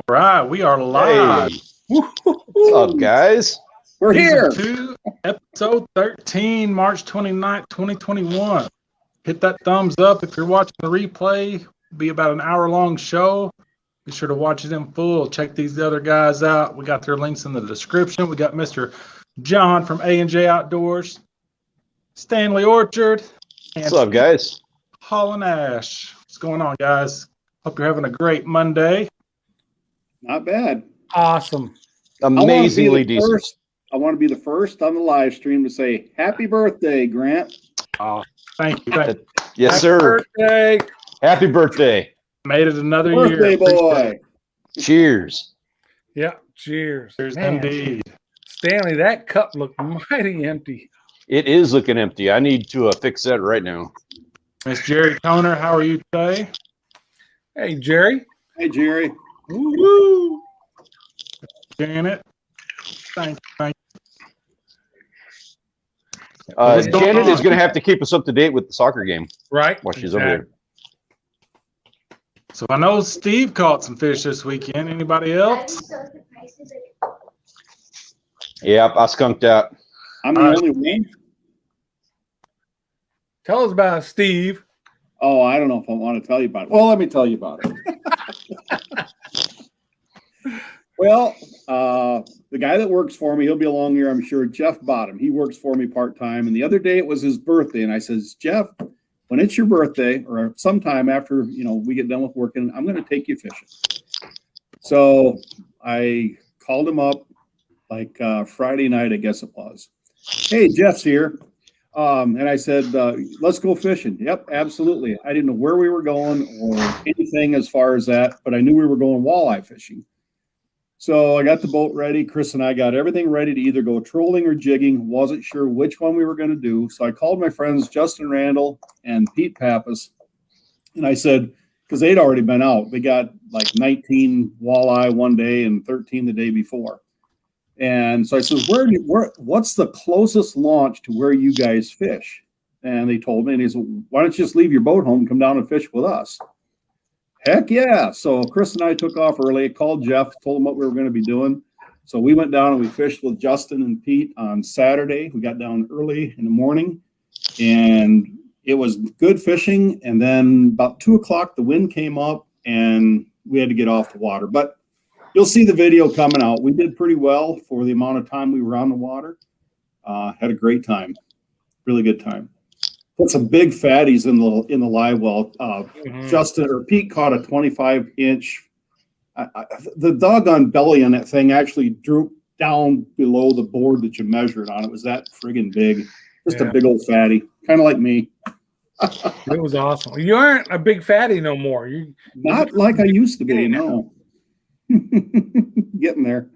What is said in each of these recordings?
right, we are live. Hey. What's up, guys? We're here. Season 2, episode 13, March 29th, 2021. Hit that thumbs up if you're watching the replay. It'll be about an hour-long show. Be sure to watch it in full. Check these other guys out. We got their links in the description. We got Mr. John from A&J Outdoors, Stanley Orchard, and What's up, guys? Haulin Ash. What's going on, guys? Hope you're having a great Monday. Not bad. Awesome. Amazingly decent. I want to be the first on the live stream to say happy birthday, Grant. Oh, thank you. Yes, Happy sir. birthday. Happy birthday. Made it another Birthday year. boy. Cheers. Yeah, cheers. Cheers, Man, indeed. Stanley, that cup looked mighty empty. It is looking empty. I need to fix that right now. Miss Jerry Toner, how are you today? Hey, Jerry. Hey, Jerry. Woo-hoo. Janet, thank you. Janet is going to have to keep us up to date with the soccer game Right. while she's over here. So I know Steve caught some fish this weekend. Anybody else? Yep, I skunked out. I'm the only one. Tell us about Steve. Oh, I don't know if I want to tell you about it. Well, let me tell you about it. Well, the guy that works for me, he'll be along here, I'm sure, Jeff Bottom. He works for me part-time. And the other day it was his birthday. And I says, Jeff, when it's your birthday or sometime after, we get done with working, I'm going to take you fishing. So I called him up like Friday night, I guess it was. Hey, Jeff's here. And I said, let's go fishing. Yep, absolutely. I didn't know where we were going or anything as far as that, but I knew we were going walleye fishing. So I got the boat ready. Chris and I got everything ready to either go trolling or jigging. Wasn't sure which one we were going to do. So I called my friends Justin Randall and Pete Pappas. And I said, because they'd already been out. They got like 19 walleye one day and 13 the day before. And so I said, what's the closest launch to where you guys fish? And they told me, and he said, why don't you just leave your boat home and come down and fish with us? Heck yeah. So Chris and I took off early, called Jeff, told him what we were going to be doing. So we went down and we fished with Justin and Pete on Saturday. We got down early in the morning and it was good fishing. And then about 2 o'clock, the wind came up and we had to get off the water. But you'll see the video coming out. We did pretty well for the amount of time we were on the water. Had a great time. Really good time. Put some big fatties in the live well. Justin or Pete caught a 25-inch. The doggone belly on that thing actually drooped down below the board that you measured on. It was that friggin' big. Just a big old fatty, kind of like me. It was awesome. You aren't a big fatty no more. You Not like I used to be, no. Getting there.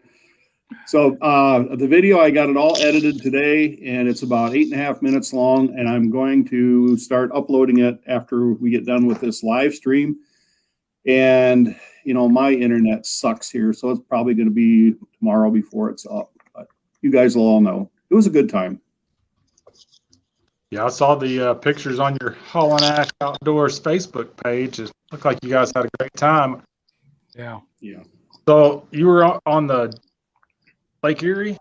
So the video, I got it all edited today, and it's about 8.5 minutes long, and I'm going to start uploading it after we get done with this live stream. And, my internet sucks here, so it's probably going to be tomorrow before it's up. But you guys will all know. It was a good time. Yeah, I saw the pictures on your Haulin Ash Outdoors Facebook page. It looked like you guys had a great time. Yeah. So you were on the Lake Erie?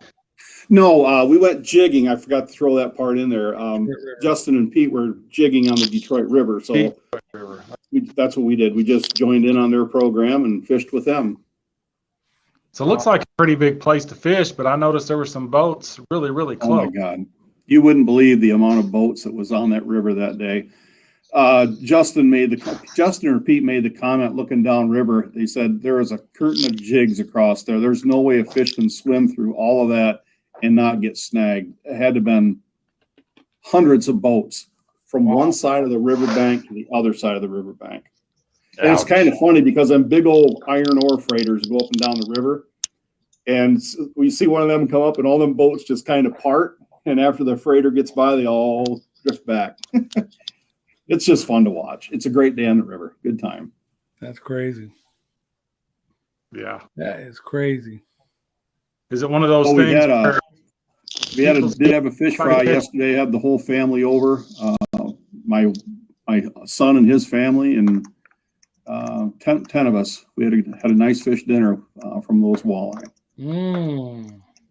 No, we went jigging. I forgot to throw that part in there. Justin and Pete were jigging on the Detroit River. So that's what we did. We just joined in on their program and fished with them. So it looks like a pretty big place to fish, but I noticed there were some boats really, really close. Oh, my God. You wouldn't believe the amount of boats that was on that river that day. Justin or Pete made the comment looking downriver. They said there is a curtain of jigs across there. There's no way a fish can swim through all of that and not get snagged. It had to have been hundreds of boats from one side of the riverbank to the other side of the riverbank. And it's kind of funny because them big old iron ore freighters go up and down the river, and we see one of them come up and all them boats just kind of part, and after the freighter gets by, they all drift back. It's just fun to watch. It's a great day on the river. Good time. That's crazy. Yeah. That is crazy. Is it one of those things? We did have a fish fry yesterday. Had the whole family over. My son and his family, and 10 of us. We had a nice fish dinner from those walleye.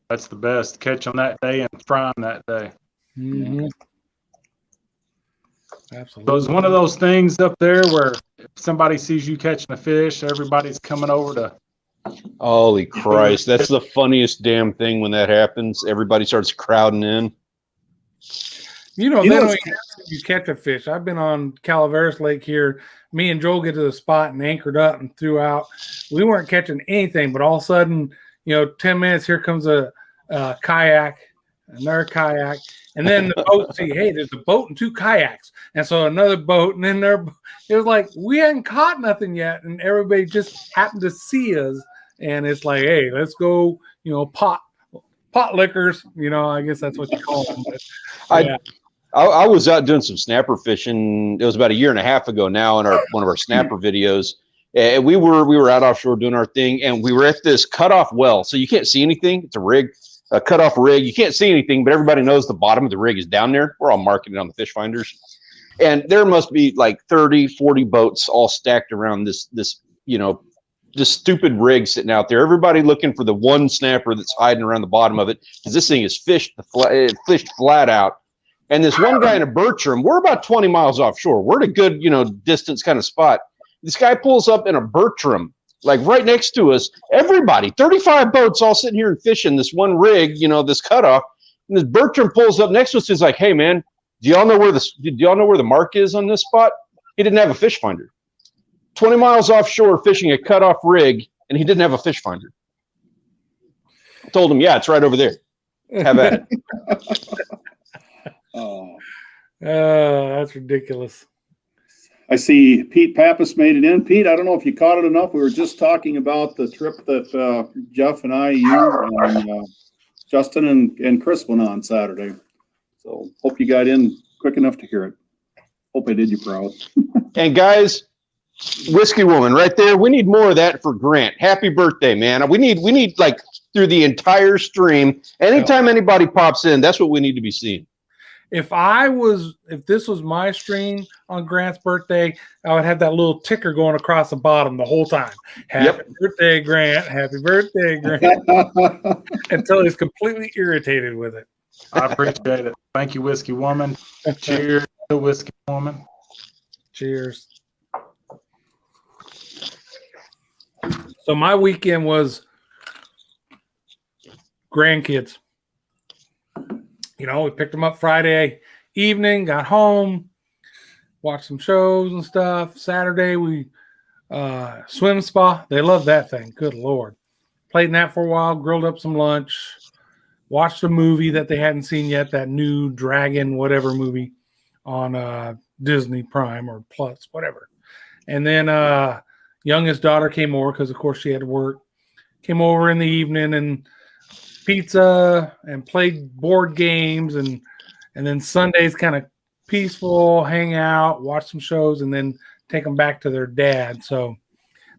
That's the best. Catch them that day and fry them that day. Mm-hmm. So Absolutely. it's one of those things up there where if somebody sees you catching a fish, everybody's coming over to. Holy Christ. That's the funniest damn thing when that happens. Everybody starts crowding in. Then when you catch a fish, I've been on Calaveras Lake here. Me and Joel get to the spot and anchored up and threw out. We weren't catching anything, but all of a sudden, 10 minutes, here comes a kayak, another kayak. And then the boat see, hey, there's a boat and 2 kayaks. And so another boat. And then it was like, we hadn't caught nothing yet. And everybody just happened to see us. And it's like, hey, let's go, pot liquors. I guess that's what you call them. But, yeah. I was out doing some snapper fishing. It was about a year and a half ago now in one of our snapper videos. And we were out offshore doing our thing, and we were at this cutoff well. So you can't see anything. It's a cutoff rig. You can't see anything, but everybody knows the bottom of the rig is down there. We're all marking it on the fish finders. And there must be like 30, 40 boats all stacked around this stupid rig sitting out there. Everybody looking for the one snapper that's hiding around the bottom of it, because this thing is fished flat out. And this one guy in a Bertram, we're about 20 miles offshore. We're at a good, distance kind of spot. This guy pulls up in a Bertram, like right next to us. Everybody, 35 boats all sitting here and fishing this one rig, this cutoff. And this Bertram pulls up next to us. He's like, hey, man, do y'all know where the mark is on this spot? He didn't have a fish finder. 20 miles offshore fishing a cutoff rig, and he didn't have a fish finder. I told him, yeah, it's right over there. Have at it. Oh, that's ridiculous. I see Pete Pappas made it in. Pete, I don't know if you caught it enough. We were just talking about the trip that Jeff and I, you, and Justin and Chris went on Saturday. So hope you got in quick enough to hear it. Hope I did you proud. And guys, Whiskey Woman right there. We need more of that for Grant. Happy birthday, man. We need like through the entire stream. Anytime anybody pops in, that's what we need to be seeing. If this was my stream on Grant's birthday, I would have that little ticker going across the bottom the whole time. Happy birthday, Grant. Happy birthday, Grant. Until he's completely irritated with it. I appreciate it. Thank you, Whiskey Woman. Cheers to Whiskey Woman. Cheers. So my weekend was grandkids. We picked them up Friday evening, got home, watched some shows and stuff. Saturday, we swim spa. They love that thing. Good Lord. Played in that for a while, grilled up some lunch, watched a movie that they hadn't seen yet, that new Dragon whatever movie on Disney Prime or Plus, whatever. And then youngest daughter came over because, of course, she had to work. Came over in the evening and pizza and played board games, and then Sundays kind of peaceful, hang out, watch some shows, and then take them back to their dad. So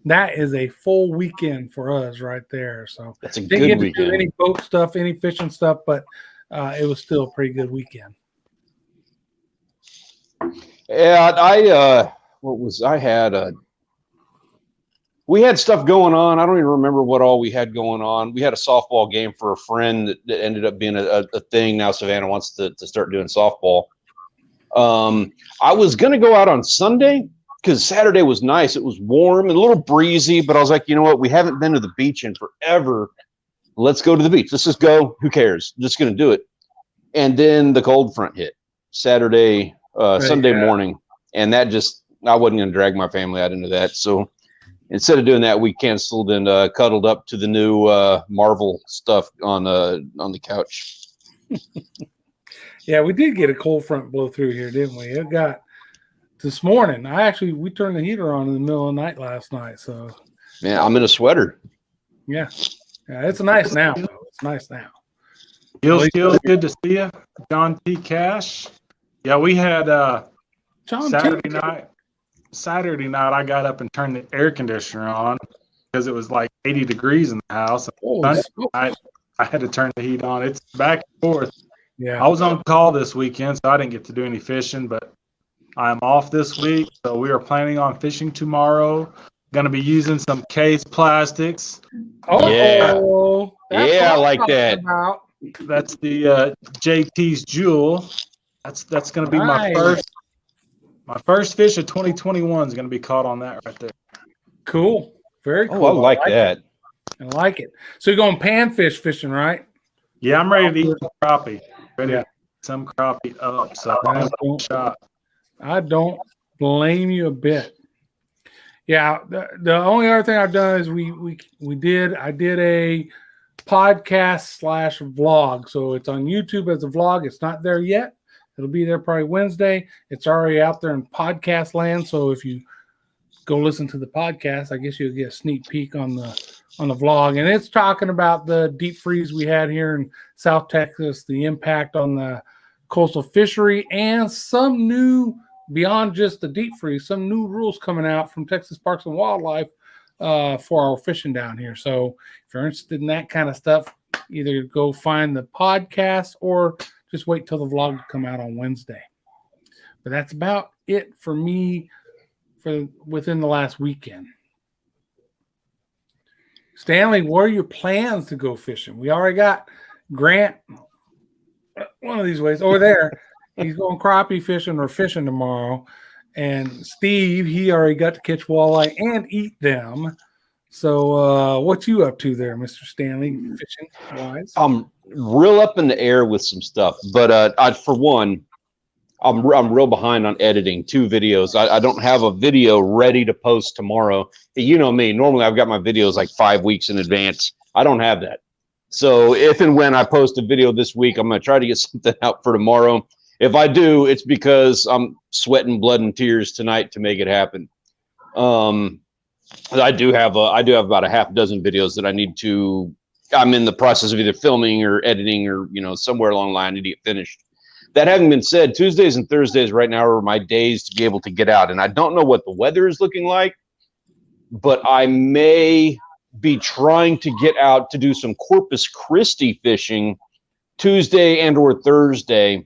that is a full weekend for us right there. So that's a didn't good get to weekend. do any boat stuff, any fishing stuff, but it was still a pretty good weekend. Yeah, we had stuff going on. I don't even remember what all we had going on. We had a softball game for a friend that ended up being a thing. Now Savannah wants to start doing softball. I was going to go out on Sunday because Saturday was nice. It was warm and a little breezy, but I was like, you know what? We haven't been to the beach in forever. Let's go to the beach. Let's just go. Who cares? I'm just going to do it. And then the cold front hit Sunday morning. And that I wasn't going to drag my family out into that. So instead of doing that, we canceled and cuddled up to the new Marvel stuff on the couch. Yeah, we did get a cold front blow through here, didn't we? It got this morning. We turned the heater on in the middle of the night last night. So, man, I'm in a sweater. Yeah, it's nice now. It's nice now. Skills, good to see you. John T. Cash. Yeah, we had Saturday night, I got up and turned the air conditioner on because it was like 80 degrees in the house. Sunday night, I had to turn the heat on. It's back and forth. Yeah, I was on call this weekend, so I didn't get to do any fishing, but I'm off this week, so we are planning on fishing tomorrow. Going to be using some case plastics. Oh, that's Yeah, what I I'm like talking that. about. That's the JT's Jewel. That's going to be Nice. my first fish of 2021 is going to be caught on that right there. Cool. Very cool. Oh, I like that. It. I like it. So you're going panfish fishing, right? Yeah, I'm ready to eat some crappie. Ready Yeah. to get some crappie up. So I don't blame you a bit. Yeah, the only other thing I've done is I did a podcast / vlog. So it's on YouTube as a vlog. It's not there yet. It'll be there probably Wednesday. It's already out there in podcast land. So if you go listen to the podcast, I guess you'll get a sneak peek on the vlog. And it's talking about the deep freeze we had here in South Texas, the impact on the coastal fishery, and some new, beyond just the deep freeze, some new rules coming out from Texas Parks and Wildlife for our fishing down here. So if you're interested in that kind of stuff, either go find the podcast or just wait till the vlog to come out on Wednesday. But that's about it for me for within the last weekend. Stanley, what are your plans to go fishing? We already got Grant one of these ways over there. He's going crappie fishing or fishing tomorrow. And Steve, he already got to catch walleye and eat them. So what you up to there, Mr. Stanley, fishing wise? I'm real up in the air with some stuff, but for one, I'm real behind on editing 2 videos. I don't have a video ready to post tomorrow. You know me, normally I've got my videos like 5 weeks in advance. I don't have that. So if and when I post a video this week, I'm going to try to get something out for tomorrow. If I do, it's because I'm sweating blood and tears tonight to make it happen. I do have about a half dozen videos that I'm in the process of either filming or editing or, somewhere along the line I need to get finished. That having been said, Tuesdays and Thursdays right now are my days to be able to get out. And I don't know what the weather is looking like, but I may be trying to get out to do some Corpus Christi fishing Tuesday and or Thursday.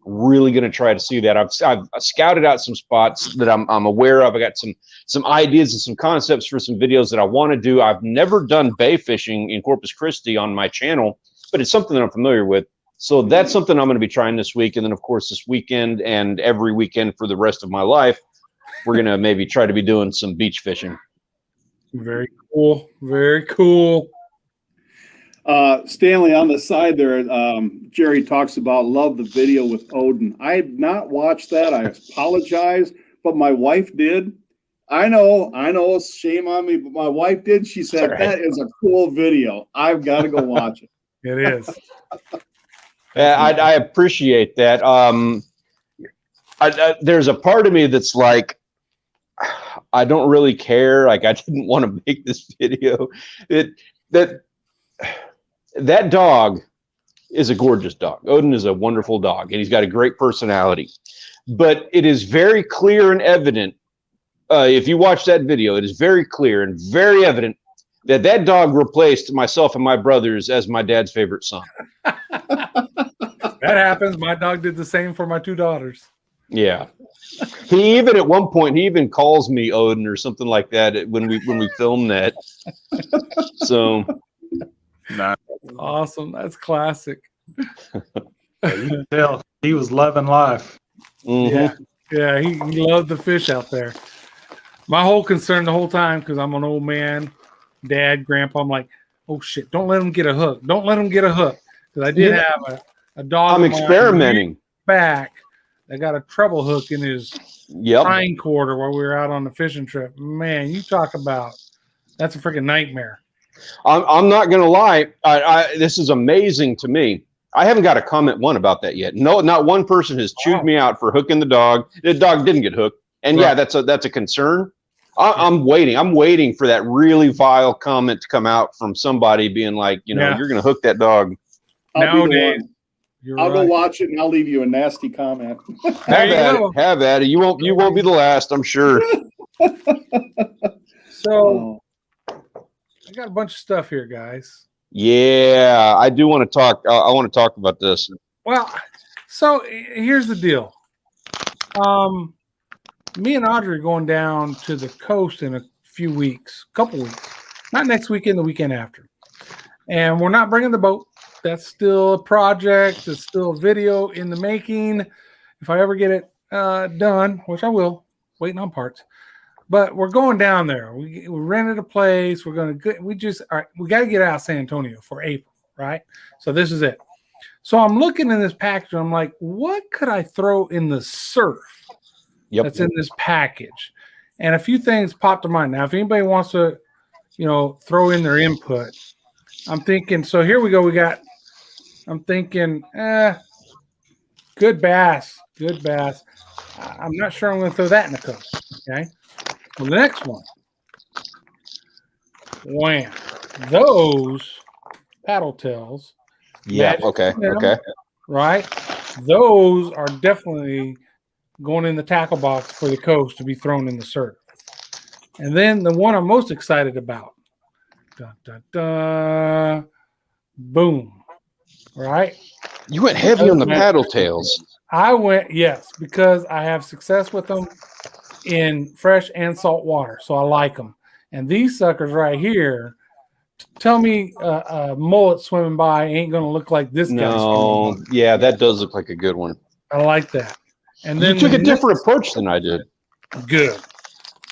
Really going to try to see that. I've scouted out some spots that I'm aware of. I got some ideas and some concepts for some videos that I want to do. I've never done bay fishing in Corpus Christi on my channel, but it's something that I'm familiar with. So that's something I'm going to be trying this week. And then, of course, this weekend and every weekend for the rest of my life, we're going to maybe try to be doing some beach fishing. Very cool. Very cool. Stanley, on the side there, Jerry talks about love the video with Odin. I have not watched that. I apologize, but my wife did. I know, shame on me, but my wife did. She said, right, that is a cool video. I've got to go watch it. It is. I appreciate that. There's a part of me that's like, I don't really care. Like, I didn't want to make this video. That dog is a gorgeous dog. Odin is a wonderful dog, and he's got a great personality. But it is very clear and evident, if you watch that video, it is very clear and very evident that dog replaced myself and my brothers as my dad's favorite son. That happens. My dog did the same for my 2 daughters. Yeah. He even at one point, he even calls me Odin or something like that when we film that. So nah. Awesome. That's classic. You can tell he was loving life. Mm-hmm. Yeah, he loved the fish out there. My whole concern the whole time, because I'm an old man, dad, grandpa, I'm like, oh shit, don't let him get a hook. Don't let him get a hook. Because I did have a dog. I'm experimenting. Back that got a treble hook in his hind quarter while we were out on the fishing trip. Man, you talk about, that's a freaking nightmare. I'm not going to lie. This is amazing to me. I haven't got a comment one about that yet. No, not one person has chewed me out for hooking the dog. The dog didn't get hooked. And yeah, that's a concern. I'm waiting for that really vile comment to come out from somebody being like, you're going to hook that dog. I'll go watch it and I'll leave you a nasty comment. Have at it. You won't be the last, I'm sure. So I got a bunch of stuff here, guys. Yeah, I do want to talk. I want to talk about this. Well, so here's the deal. Me and Audrey are going down to the coast in a couple weeks. Not next weekend, the weekend after. And we're not bringing the boat. That's still a project. It's still a video in the making. If I ever get it done, which I will, waiting on parts. But we're going down there. We rented a place. We got to get out of San Antonio for April, right? So this is it. So I'm looking in this package. And I'm like, what could I throw in the surf that's in this package? And a few things popped to mind. Now, if anybody wants to, throw in their input, I'm thinking. So here we go. I'm thinking, good bass. I'm not sure I'm going to throw that in the cook. Okay. Well, the next one. Wham. Those paddle tails. Yeah. Okay. Right. Those are definitely going in the tackle box for the coast to be thrown in the surf. And then the one I'm most excited about. Dun, dun, dun. Boom. Right. You went heavy on the paddle tails. I went, yes, because I have success with them in fresh and salt water. So I like them. And these suckers right here, tell me a mullet swimming by ain't going to look like this guy. No, yeah, that does look like a good one. I like that. And then you took a different approach than I did. Good.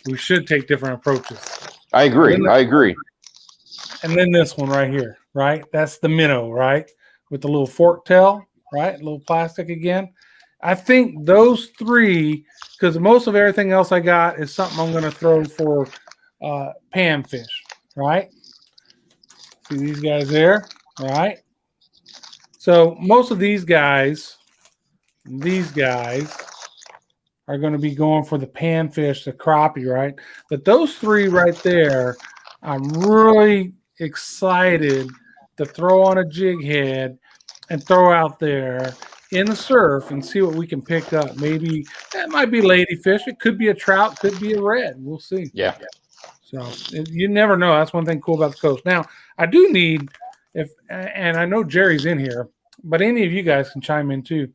We should take different approaches. I agree. And then this one right here, right? That's the minnow, right? With the little fork tail, right? A little plastic again. I think those three, because most of everything else I got is something I'm going to throw for panfish, right? See these guys there, right? So most of these guys are going to be going for the panfish, the crappie, right? But those three right there, I'm really excited to throw on a jig head and throw out there in the surf and see what we can pick up. Maybe that might be ladyfish. It could be a trout, could be a red. We'll see. Yeah. So you never know. That's one thing cool about the coast. Now, I do need, and I know Jerry's in here, but any of you guys can chime in too.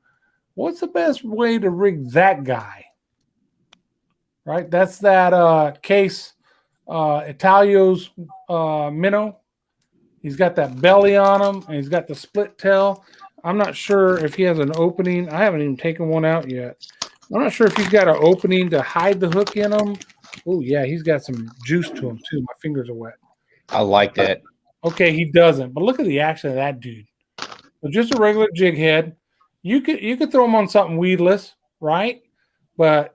What's the best way to rig that guy? Right? That's that Case Italio's minnow. He's got that belly on him, and he's got the split tail. I'm not sure if he has an opening. I haven't even taken one out yet. I'm not sure if he's got an opening to hide the hook in him. Oh, yeah, he's got some juice to him, too. My fingers are wet. I like that. Okay, he doesn't. But look at the action of that dude. So just a regular jig head. You could throw him on something weedless, right? But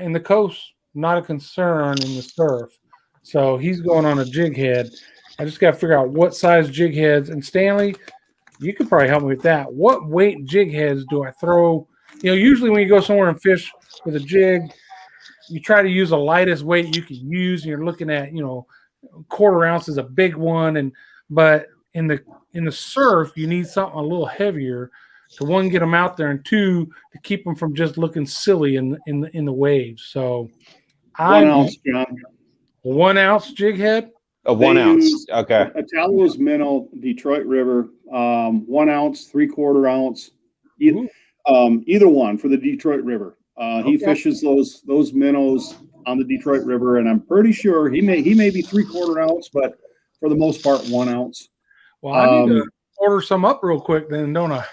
in the coast, not a concern in the surf. So he's going on a jig head. I just got to figure out what size jig heads. And Stanley, you could probably help me with that. What weight jig heads do I throw? Usually when you go somewhere and fish with a jig, you try to use the lightest weight you can use. And you're looking at, quarter ounce is a big one. But in the surf, you need something a little heavier to, one, get them out there, and two, to keep them from just looking silly in the waves. So 1 ounce, John. 1 ounce jig head? A 1 ounce. Okay. Italio's minnow, Detroit River, 1 ounce, 3/4 ounce, either one for the Detroit River. He fishes those minnows on the Detroit River, and I'm pretty sure he may be 3/4 ounce, but for the most part, 1 ounce. Well, I need to order some up real quick, then, don't I?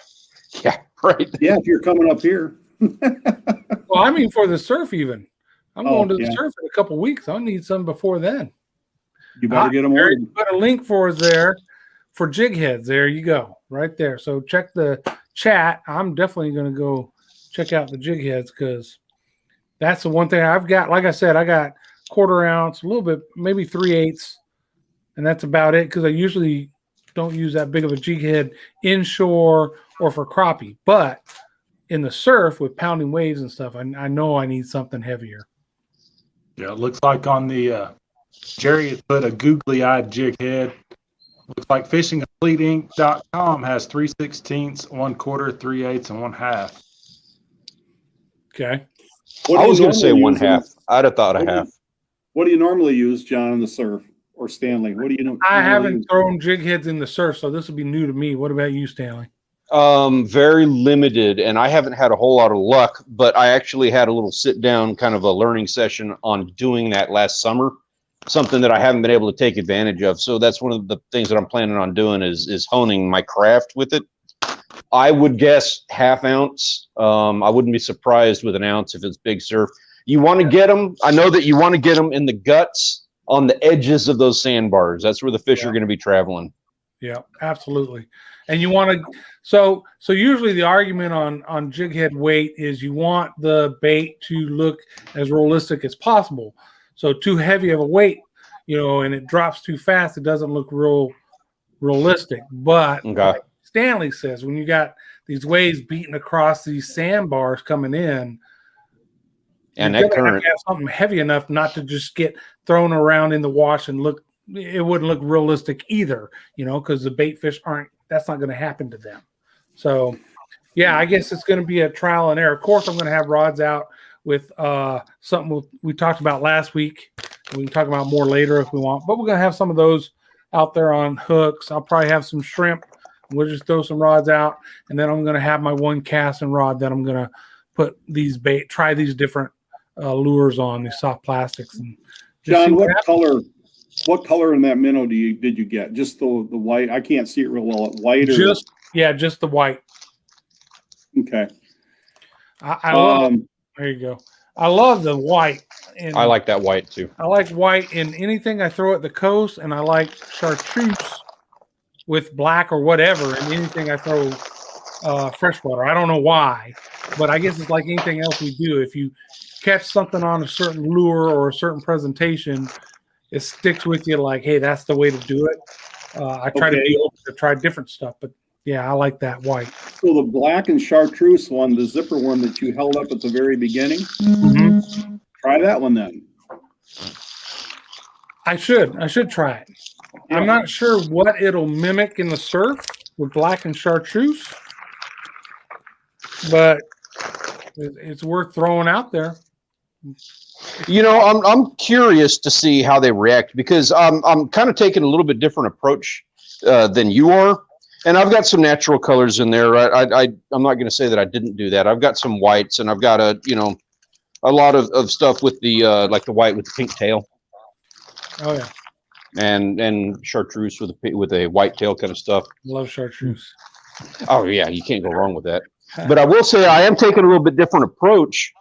Yeah, right. Yeah, if you're coming up here. Well, I mean for the surf even. I'm going to the surf in a couple weeks. I'll need some before then. You better get them ordered. Put a link for us there for jig heads. There you go, right there. So check the chat. I'm definitely going to go check out the jig heads because that's the one thing I've got. Like I said, I got 1/4 ounce, a little bit, maybe 3/8, and that's about it because I usually don't use that big of a jig head inshore or for crappie. But in the surf with pounding waves and stuff, I know I need something heavier. Yeah, it looks like on the Jerry had put a googly-eyed jig head. Looks like fishingfleetinc.com has 3/16, 1/4, 3/8, and 1/2. Okay. I was going to say 1/2. I'd have thought a half. What do you normally use, John, in the surf, or Stanley? What do you know? I haven't thrown jig heads in the surf, so this will be new to me. What about you, Stanley? Very limited, and I haven't had a whole lot of luck, but I actually had a little sit down kind of a learning session on doing that last summer, something that I haven't been able to take advantage of. So that's one of the things that I'm planning on doing is honing my craft with it. I would guess ½ ounce. I wouldn't be surprised with an ounce if it's big surf. You want to get them. I know that you want to get them in the guts on the edges of those sandbars. That's where the fish are going to be traveling. Yeah, absolutely. And you want to, so usually the argument on jig head weight is you want the bait to look as realistic as possible. So too heavy of a weight, and it drops too fast, it doesn't look realistic. But like Stanley says, when you got these waves beating across these sandbars coming in, and that current, have something heavy enough not to just get thrown around in the wash and it wouldn't look realistic either, because the bait fish that's not going to happen to them. So, yeah, I guess it's going to be a trial and error. Of course, I'm going to have rods out with something we talked about last week. We can talk about more later if we want, but we're going to have some of those out there on hooks. I'll probably have some shrimp. We'll just throw some rods out, and then I'm going to have my one casting rod that I'm going to put try these different lures on, these soft plastics. And John, what color in that minnow did you get? Just the white? I can't see it real well. White or just the white. Okay. I love, there you go. I love the white. And I like that white too. I like white in anything I throw at the coast, and I like chartreuse with black or whatever in anything I throw freshwater. I don't know why, but I guess it's like anything else we do. If you catch something on a certain lure or a certain presentation, it sticks with you like, hey, that's the way to do it. I try to be open to try different stuff, but yeah, I like that white. So the black and chartreuse one, the zipper one that you held up at the very beginning, try that one then. I should try it. Yeah. I'm not sure what it'll mimic in the surf with black and chartreuse, but it's worth throwing out there. I'm curious to see how they react, because I'm kind of taking a little bit different approach than you are, and I've got some natural colors in there. I'm not going to say that I didn't do that. I've got some whites, and I've got a lot of stuff with the like the white with the pink tail. Oh yeah, and chartreuse with a white tail kind of stuff. Love chartreuse. Oh yeah, you can't go wrong with that. But I will say I am taking a little bit different approach.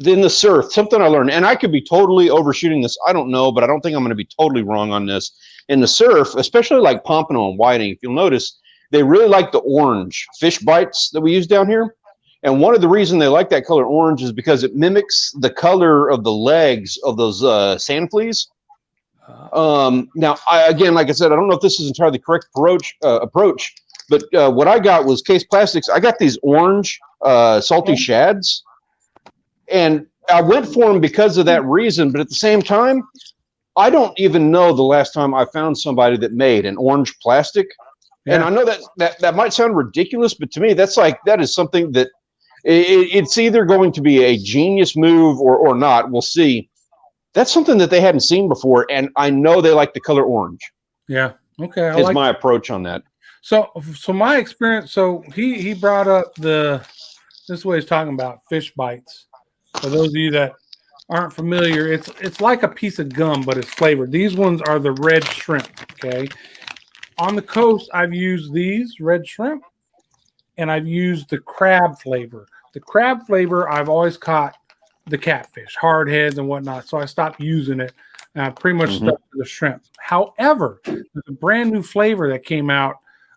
In the surf, something I learned, and I could be totally overshooting this, I don't know, but I don't think I'm going to be totally wrong on this. In the surf, especially like pompano and whiting, if you'll notice, they really like the orange fish bites that we use down here. And one of the reasons they like that color orange is because it mimics the color of the legs of those sand fleas. Now, again, like I said, I don't know if this is entirely the correct approach, but what I got was Case Plastics. I got these orange salty shads. And I went for them because of that reason, but at the same time, I don't even know the last time I found somebody that made an orange plastic. Yeah. And I know that might sound ridiculous, but to me, that is something that it's either going to be a genius move or not. We'll see. That's something that they hadn't seen before, and I know they like the color orange. Yeah. Okay. Is my approach on that. So my experience. So he brought up this is what he's talking about, fish bites. For those of you that aren't familiar, it's like a piece of gum, but it's flavored. These ones are the red shrimp, okay? On the coast, I've used these red shrimp, and I've used the crab flavor. The crab flavor, I've always caught the catfish, hard heads and whatnot, so I stopped using it. Pretty much stuck to the shrimp. However, there's a brand new flavor that came out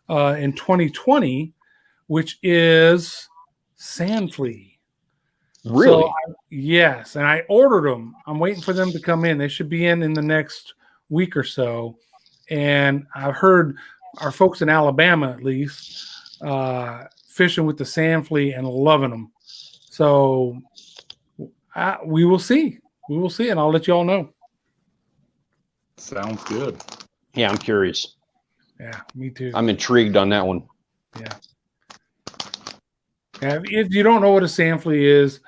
in 2020, which is sand flea. Really? So yes, and I ordered them. I'm waiting for them to come in. They should be in the next week or so. And I've heard our folks in Alabama, at least, fishing with the sand flea and loving them. So we will see. We will see, and I'll let you all know. Sounds good. Yeah, I'm curious. Yeah, me too. I'm intrigued on that one. Yeah. If you don't know what a sand flea is,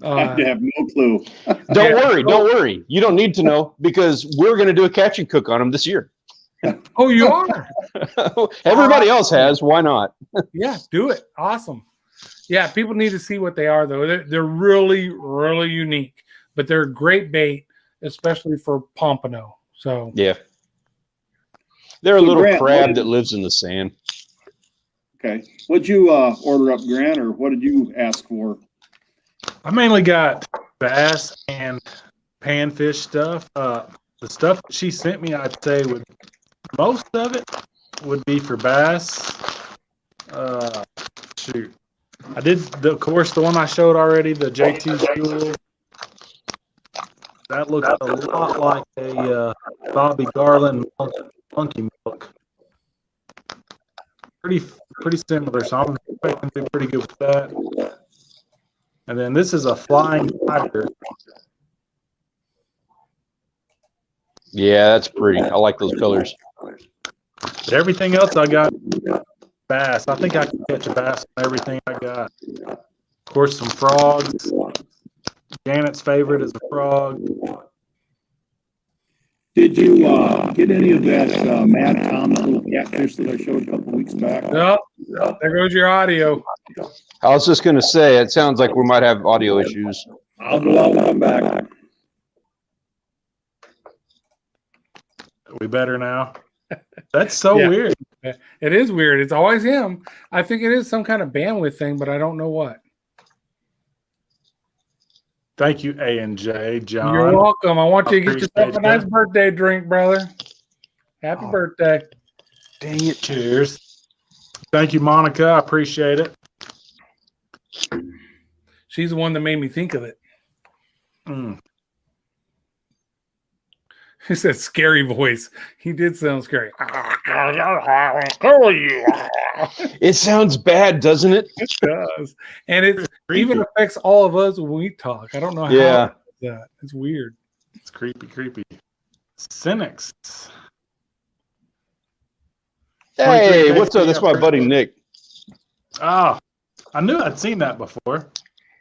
I have no clue. Don't worry. You don't need to know, because we're going to do a catch and cook on them this year. Oh, you are? Everybody else has. Why not? Yeah, do it. Awesome. Yeah, people need to see what they are, though. They're really, really unique, but they're a great bait, especially for pompano. So Yeah. They're a So, little Grant, crab that lives in the sand. Okay. What'd you order up, Grant, or what did you ask for? I mainly got bass and panfish stuff. The stuff that she sent me, I'd say most of it would be for bass. Shoot. I did, of course, the one I showed already, the JT Fuel. That looks a lot like a Bobby Garland monkey milk. Pretty similar, so I'm expecting to do pretty good with that. And then this is a flying tiger. Yeah, that's pretty. I like those colors. But everything else I got bass. I think I can catch a bass on everything I got. Of course, some frogs. Janet's favorite is a frog. Did you get any of that Mad Tom, that little catfish that I showed a couple weeks back? oh, there goes your audio. I was just going to say, it sounds like we might have audio issues. I'll go out and come back. We better now. That's so Yeah. weird. It is weird. It's always him. I think it is some kind of bandwidth thing, but I don't know what. Thank you, A&J, John. You're welcome. I want you to get yourself a Appreciate nice that. birthday drink, brother. Happy Oh. birthday. Dang it. Cheers. Thank you, Monica. I appreciate it. She's the one that made me think of it. Mm. He said scary voice. He did sound scary. It sounds bad, doesn't it? It does. And it Creepy. even affects all of us when we talk. I don't know how Yeah. it does that. It's weird. It's creepy. Cynics. Hey, what's up? That's my buddy Nick. Oh, I knew I'd seen that before.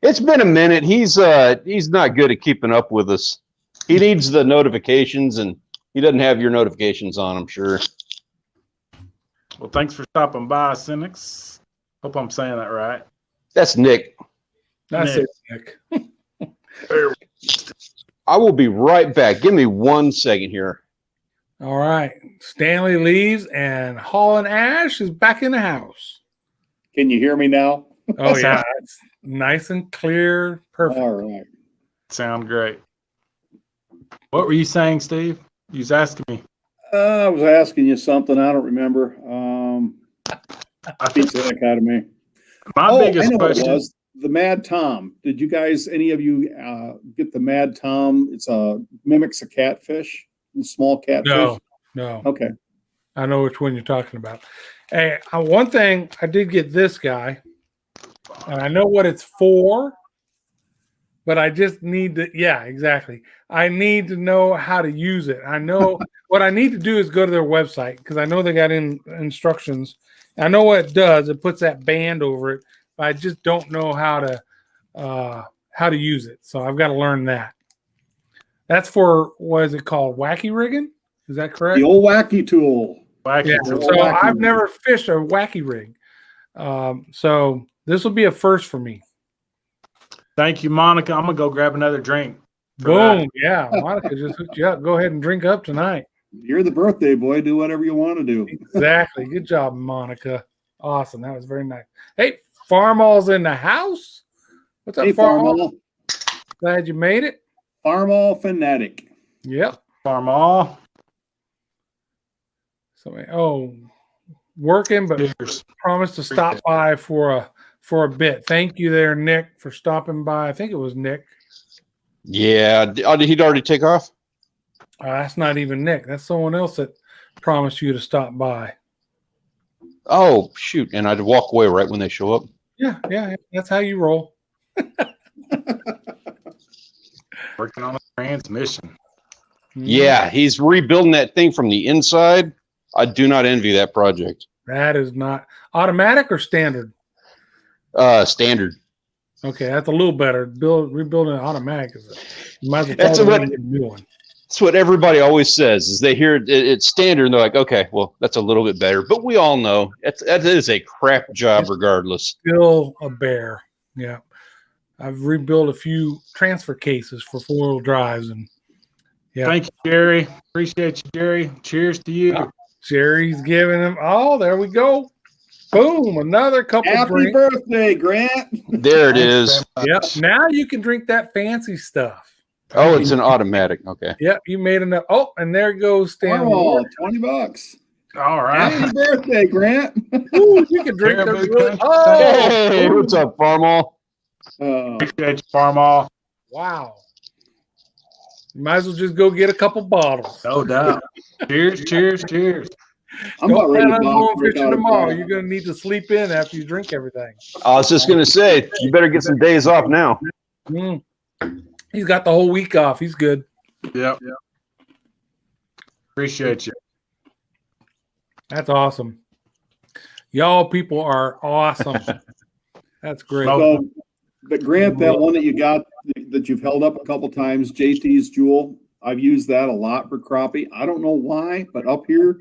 It's been a minute. He's not good at keeping up with us. He needs the notifications, and he doesn't have your notifications on, I'm sure. Well, thanks for stopping by, Cynics. Hope I'm saying that right. That's Nick. That's Nick. it, Nick. I will be right back. Give me 1 second here. All right. Stanley leaves, and Haulin Ash is back in the house. Can you hear me now? Oh, yeah. It's nice and clear. Perfect. All right. Sound great. What were you saying, Steve? You was asking me. I was asking you something. I don't remember. I think Beats the heck out of me. my I biggest know what it question. was. The Mad Tom. Did you guys, any of you, get the Mad Tom? It's mimics a catfish, a small catfish. No. Okay. I know which one you're talking about. Hey, one thing, I did get this guy, and I know what it's for, but I just need to, yeah, exactly. I need to know how to use it. I know what I need to do is go to their website because I know they got instructions. I know what it does. It puts that band over it, but I just don't know how to use it. So I've got to learn that. That's for, what is it called? Wacky rigging? Is that correct? The old wacky tool. Wacky Yeah, tool. so I've never fished a wacky rig. So this will be a first for me. Thank you, Monica. I'm gonna go grab another drink. for Boom. that. Yeah. Monica just hooked you up. Go ahead and drink up tonight. You're the birthday boy. Do whatever you want to do. Exactly. Good job, Monica. Awesome. That was very nice. Hey, Farmall's in the house. What's up, Hey, Farmall? Farmall. Glad you made it. Farmall fanatic. Yep. Farm all. So, working, but Cheers. promised to stop by for a bit. Thank you there, Nick, for stopping by. I think it was Nick. Yeah. Did he already take off? That's not even Nick. That's someone else that promised you to stop by. Oh, shoot. And I'd walk away right when they show up. Yeah. That's how you roll. Working on a transmission. Yeah. He's rebuilding that thing from the inside. I do not envy that project. That is not automatic or standard. Standard. Okay, that's a little better. Rebuilding an automatic is you might as well That's call it what- a new one. That's what everybody always says is they hear it's standard and they're like, okay, well, that's a little bit better. But we all know that is a crap job regardless. Still a bear. Yeah. I've rebuilt a few transfer cases for 4-wheel drives. And yeah. Thank you, Jerry. Appreciate you, Jerry. Cheers to you. Jerry's giving him. Oh, there we go. Boom. Another couple Happy drinks. birthday, Grant. There it is. Yep. Now you can drink that fancy stuff. Oh, it's an automatic. Okay. Yep. You made enough. Oh, and there goes Stanley. Oh, $20. All right. Happy birthday, Grant. Ooh, you can drink Caribou those really. Country. Oh, Hey, what's up, Farmall? Appreciate you, Farmall. wow. You might as well just go get a couple bottles. No doubt. Cheers, cheers, cheers. I'm Don't about ready plan to on box going fishing without a tomorrow. bottle. You're going to need to sleep in after you drink everything. I was just gonna say, you better get some days off now. Mm. He's got the whole week off. He's good. Yep. Appreciate you. That's awesome. Y'all people are awesome. That's great. So, but Grant, that one that you got that you've held up a couple times, JT's Jewel, I've used that a lot for crappie. I don't know why, but up here,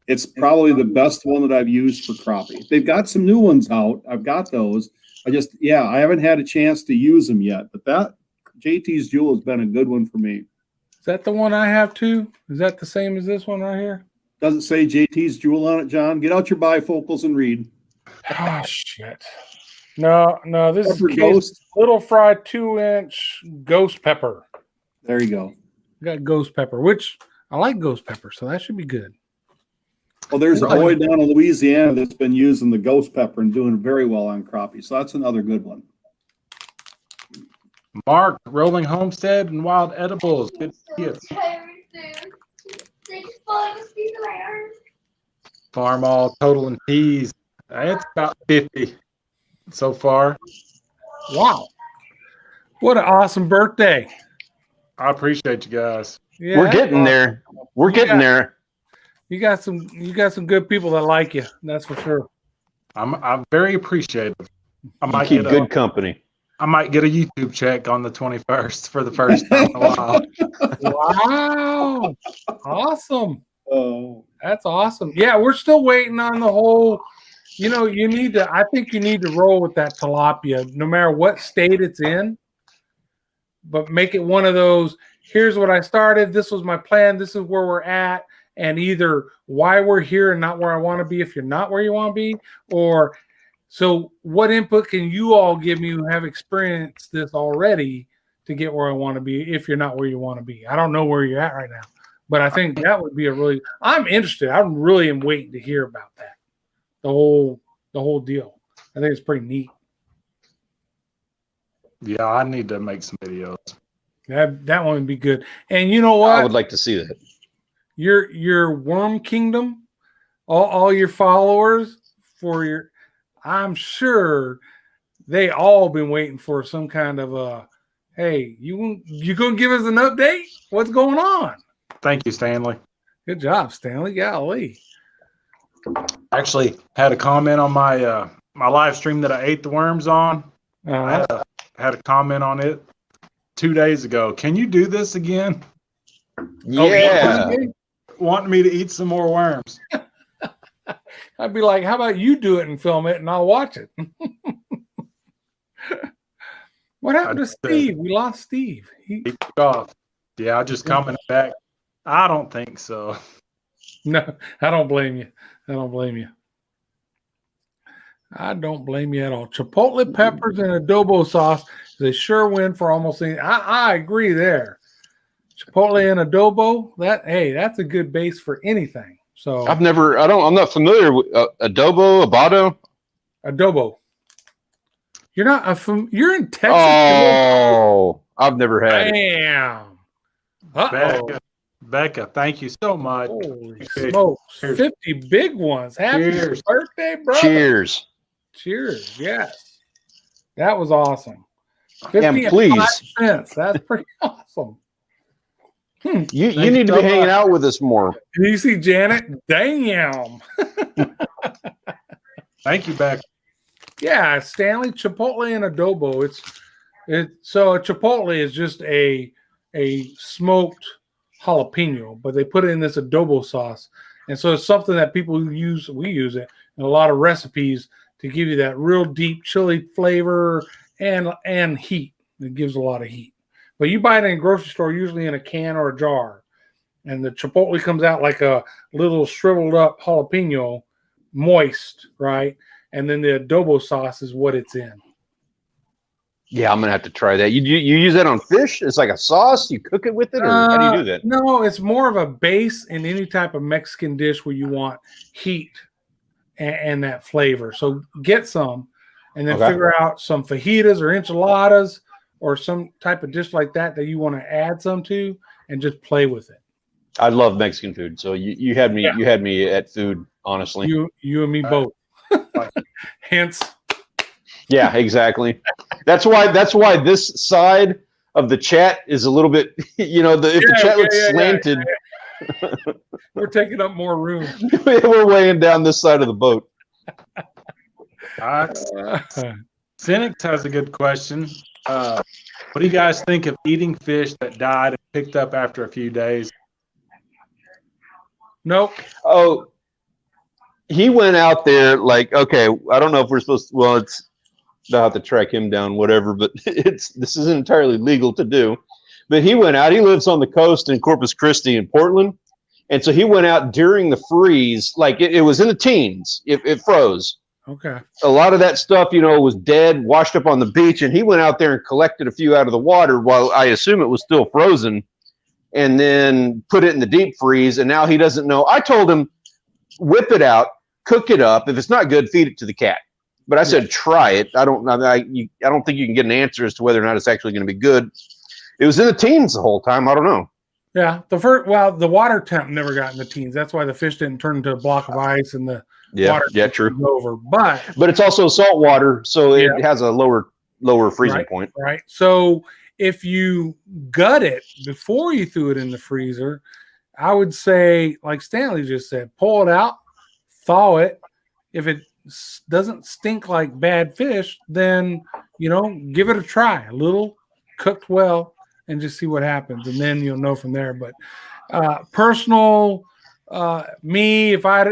it's probably the best one that I've used for crappie. They've got some new ones out. I've got those. I haven't had a chance to use them yet, but that JT's Jewel has been a good one for me. Is that the one I have too? Is that the same as this one right here? Doesn't say JT's Jewel on it, John. Get out your bifocals and read. Oh, shit. No, this Pepper is Ghost. Little Fry 2-inch ghost pepper. There you go. Got ghost pepper, which I like ghost pepper, so that should be good. Well, there's a boy down in Louisiana that's been using the ghost pepper and doing very well on crappie. So that's another good one. Mark, Rolling Homestead and Wild Edibles. Good to see you. Farmall, Total and Teas. It's about 50 so far. Wow. What an awesome birthday. I appreciate you guys. Yeah, We're getting there. We're getting there. You got some good people that like you. That's for sure. I'm very appreciative. You keep good company. I might get a YouTube check on the 21st for the first time in a while. Wow. Awesome. Oh, That's awesome. Yeah, we're still waiting on the whole, I think you need to roll with that tilapia, no matter what state it's in, but make it one of those, here's what I started, this was my plan, this is where we're at, and either why we're here and not where I want to be if you're not where you want to be, or so what input can you all give me who have experienced this already to get where I want to be if you're not where you want to be? I don't know where you're at right now, but I think that would be I'm interested. I really am waiting to hear about that. The whole deal. I think it's pretty neat. Yeah, I need to make some videos. That one would be good. And you know what? I would like to see that. Your Worm Kingdom, all your followers I'm sure they all been waiting for some kind of hey, you gonna give us an update? What's going on? Thank you, Stanley. Good job, Stanley. Golly. Actually, had a comment on my my live stream that I ate the worms on. I had a comment on it 2 days ago. Can you do this again? Yeah. Wanting me to eat some more worms. I'd be like, how about you do it and film it and I'll watch it? What happened to Steve? We lost Steve. He took off. Yeah, I just commented back. I don't think so. No, I don't blame you. I don't blame you at all. Chipotle peppers and adobo sauce is a sure win for almost anything. I agree there. Chipotle and adobo, that's a good base for anything. So I'm not familiar with adobo. Adobo. You're not you're in Texas. Oh, I've never had it. Damn. Uh-oh. Becca, thank you so much. Holy smokes. 50 big ones. Happy birthday, brother. Cheers. Cheers. Yes. That was awesome. And please. 5 cents. That's pretty awesome. You need to be hanging out with us more. Do you see Janet? Damn. Thank you, Becca. Yeah, Stanley, Chipotle and adobo. So a Chipotle is just a smoked jalapeno, but they put it in this adobo sauce. And so it's something that people use. We use it in a lot of recipes to give you that real deep chili flavor and heat. It gives a lot of heat. But you buy it in a grocery store, usually in a can or a jar. And the chipotle comes out like a little shriveled up jalapeno, moist, right? And then the adobo sauce is what it's in. Yeah, I'm gonna have to try that. You use that on fish? It's like a sauce. You cook it with it, or how do you do that? No, it's more of a base in any type of Mexican dish where you want heat and that flavor. So get some, and then figure out some fajitas or enchiladas or some type of dish like that you want to add some to, and just play with it. I love Mexican food, so you had me at food. Honestly, you and me both. Hence. Yeah, exactly. That's why this side of the chat is a little bit, if the chat looks slanted. Yeah. We're taking up more room. We're weighing down this side of the boat. Cynics has a good question. What do you guys think of eating fish that died and picked up after a few days? Nope. Oh, he went out there like, okay, I don't know if we're supposed to, well, I'll have to track him down, whatever, but this isn't entirely legal to do. But he went out, he lives on the coast in Corpus Christi in Portland. And so he went out during the freeze, like it was in the teens, it froze. Okay. A lot of that stuff, was dead, washed up on the beach. And he went out there and collected a few out of the water while I assume it was still frozen, and then put it in the deep freeze. And now he doesn't know. I told him, whip it out, cook it up. If it's not good, feed it to the cat. But I said, try it. I don't think you can get an answer as to whether or not it's actually going to be good. It was in the teens the whole time. I don't know. Yeah. The water temp never got in the teens. That's why the fish didn't turn into a block of ice and the water true. was over. But it's also salt water, so it has a lower freezing point. Right. So if you gut it before you threw it in the freezer, I would say, like Stanley just said, pull it out, thaw it. If it doesn't stink like bad fish, then give it a try, a little cooked well, and just see what happens, and then you'll know from there. But personal me, if I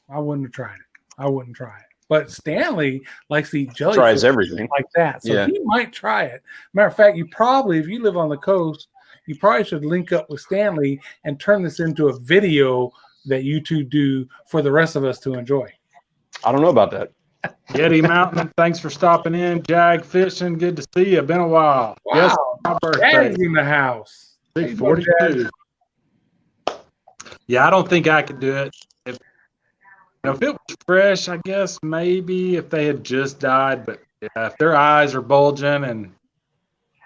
wouldn't have tried it. I wouldn't try it. But Stanley likes to eat jellyfish. Tries everything like that, so he might try it. Matter of fact, if you live on the coast, you probably should link up with Stanley and turn this into a video that you two do for the rest of us to enjoy. I don't know about that. Yeti Mountain, thanks for stopping in. Jag Fishing, good to see you. Been a while. Wow. Yes, my birthday. Jag's in the house. 42. Yeah, I don't think I could do it. If it was fresh, I guess maybe if they had just died. But if their eyes are bulging and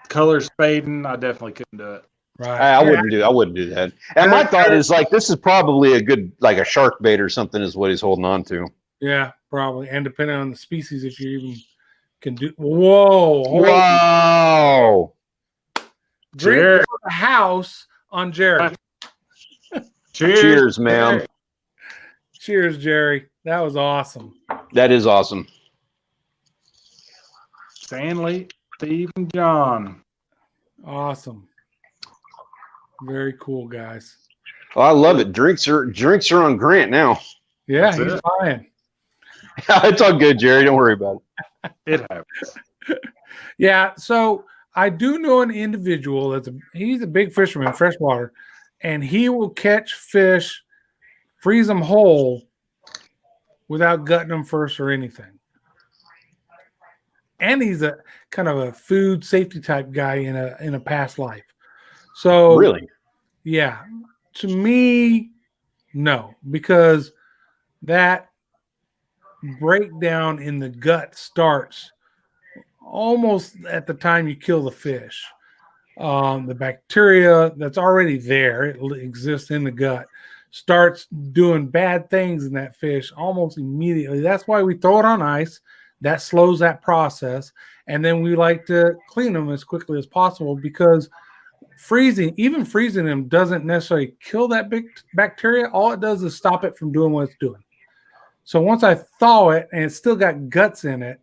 colors fading, I definitely couldn't do it. Right. I wouldn't do that. And my thought is this is probably a good, like a shark bait or something is what he's holding on to. Yeah, probably. And depending on the species, if you even can do. Whoa. Wow. Drink for the house on Jerry. Cheers, man. Cheers, Jerry. That was awesome. That is awesome. Stanley, Steve, and John. Awesome. Very cool, guys. Oh, I love it. Drinks are on Grant now. Yeah, he's fine. It's all good, Jerry. Don't worry about it. It happens. Yeah, so I do know an individual he's a big fisherman, freshwater, and he will catch fish, freeze them whole without gutting them first or anything. And he's a kind of a food safety type guy in a past life. So really, yeah, to me, no, because that breakdown in the gut starts almost at the time you kill the fish. The bacteria that's already there, it exists in the gut, starts doing bad things in that fish almost immediately. That's why we throw it on ice. That slows that process. And then we like to clean them as quickly as possible, because freezing them doesn't necessarily kill that big bacteria. All it does is stop it from doing what it's doing. So once I thaw it and it's still got guts in it,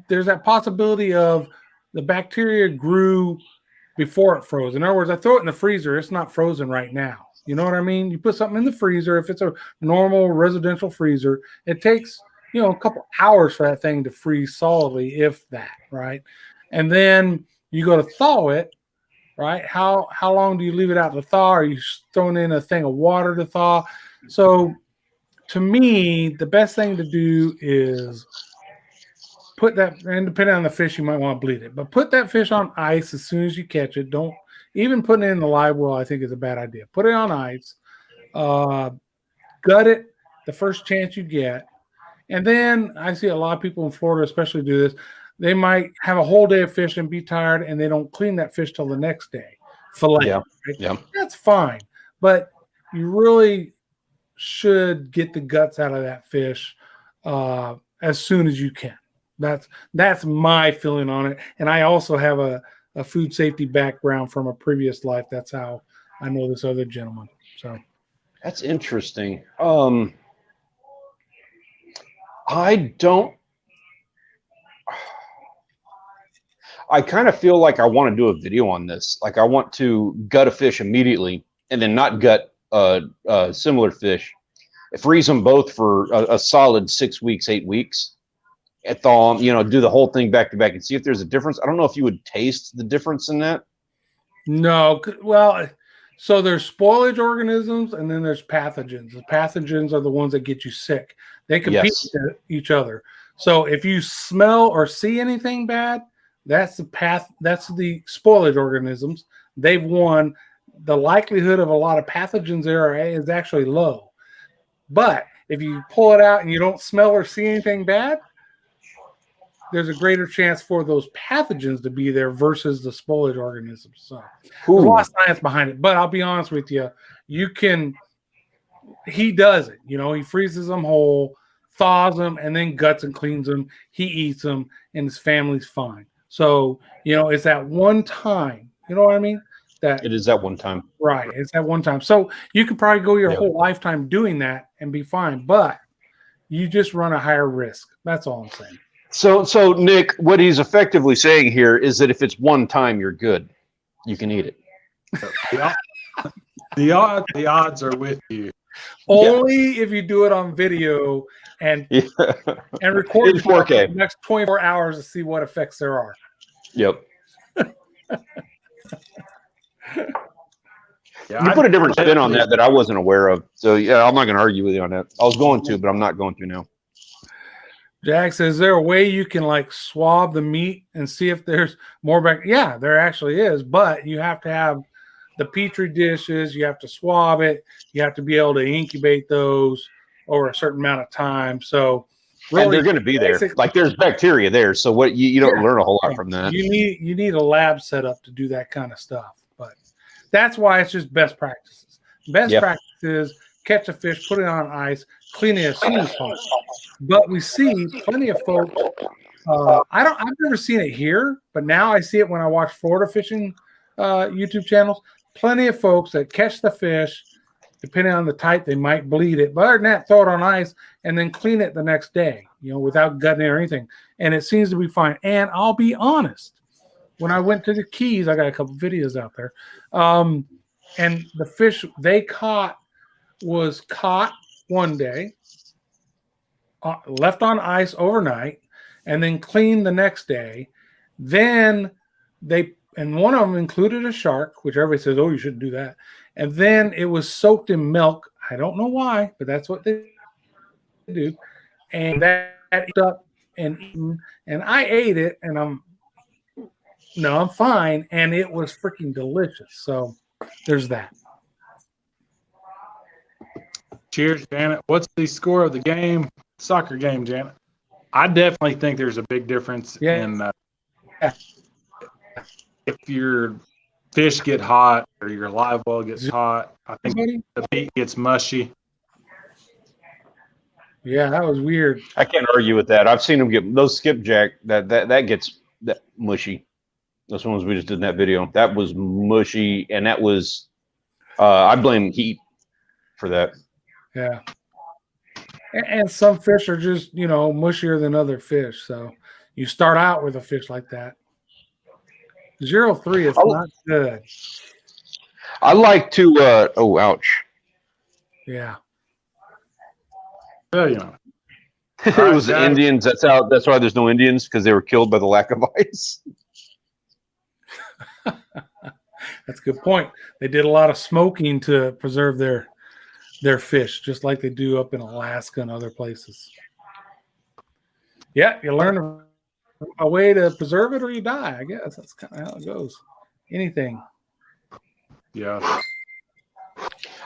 there's that possibility of the bacteria grew before it froze. In other words, I throw it in the freezer. It's not frozen right now. You know what I mean? You put something in the freezer. If it's a normal residential freezer, it takes, a couple hours for that thing to freeze solidly, if that, right? And then you go to thaw it, right? How long do you leave it out to thaw? Are you throwing in a thing of water to thaw? So to me, the best thing to do is put that, and depending on the fish, you might want to bleed it, but put that fish on ice as soon as you catch it. Don't even put it in the live well, I think is a bad idea. Put it on ice, gut it the first chance you get. And then I see a lot of people in Florida especially do this. They might have a whole day of fish and be tired, and they don't clean that fish till the next day. Fillet. Yeah. Right? Yeah. That's fine. But you really should get the guts out of that fish as soon as you can. That's my feeling on it. And I also have a food safety background from a previous life. That's how I know this other gentleman. So That's interesting. I kind of feel like I want to do a video on this. Like I want to gut a fish immediately and then not gut similar fish. Freeze them both for a solid 6 weeks, 8 weeks. And thaw them, do the whole thing back to back and see if there's a difference. I don't know if you would taste the difference in that. no, well, so there's spoilage organisms and then there's pathogens. The pathogens are the ones that get you sick. They compete with each other. So if you smell or see anything bad, that's the spoilage organisms. They've won. The likelihood of a lot of pathogens there is actually low. But if you pull it out and you don't smell or see anything bad, there's a greater chance for those pathogens to be there versus the spoilage organisms. So there's a lot of science behind it. But I'll be honest with you, he does it. He freezes them whole, thaws them, and then guts and cleans them. He eats them, and his family's fine. So, it's that one time. You know what I mean? That it is that one time. Right. It's that one time. So you could probably go your whole lifetime doing that and be fine. But you just run a higher risk. That's all I'm saying. So Nick, what he's effectively saying here is that if it's one time, you're good. You can eat it. The odds are with you. Only if you do it on video and record in 4K the next 24 hours to see what effects there are. Yep. Yeah, you put a different spin on that I wasn't aware of. So I'm not going to argue with you on that. I was going to, but I'm not going to now. Jack says, is there a way you can swab the meat and see if there's more back? Yeah, there actually is, but you have to have the Petri dishes. You have to swab it. You have to be able to incubate those over a certain amount of time. So really, and they're going to be there. There's bacteria there. So what you don't learn a whole lot from that. You need a lab set up to do that kind of stuff. But that's why it's just best practices. Best practices, catch a fish, put it on ice, clean it as soon as possible. But we see plenty of folks. I've never seen it here, but now I see it when I watch Florida fishing YouTube channels. Plenty of folks that catch the fish, depending on the type, they might bleed it. But other than that, throw it on ice and then clean it the next day, without gutting it or anything. And it seems to be fine. And I'll be honest, when I went to the Keys, I got a couple videos out there, and the fish they caught was caught one day, left on ice overnight, and then cleaned the next day. Then and one of them included a shark, which everybody says, oh, you shouldn't do that. And then it was soaked in milk. I don't know why, but that's what they do. And that up and eaten, and I ate it, and I'm fine, and it was freaking delicious. So there's that. Cheers, Janet. What's the score of the game? Soccer game, Janet. I definitely think there's a big difference in if your fish get hot or your live well gets hot. I think the meat gets mushy. Yeah, that was weird. I can't argue with that. I've seen them get those skipjack that gets that mushy. Those ones we just did in that video. That was mushy, and that was I blame heat for that. Yeah. And some fish are just, mushier than other fish. So you start out with a fish like that. 0.3 is not good. I like to. Oh, ouch! Yeah. Well, you know. It All right, was the guys. Indians. That's why there's no Indians, because they were killed by the lack of ice. That's a good point. They did a lot of smoking to preserve their fish, just like they do up in Alaska and other places. Yeah, you learn a way to preserve it or you die, I guess. That's kind of how it goes. Anything. Yeah.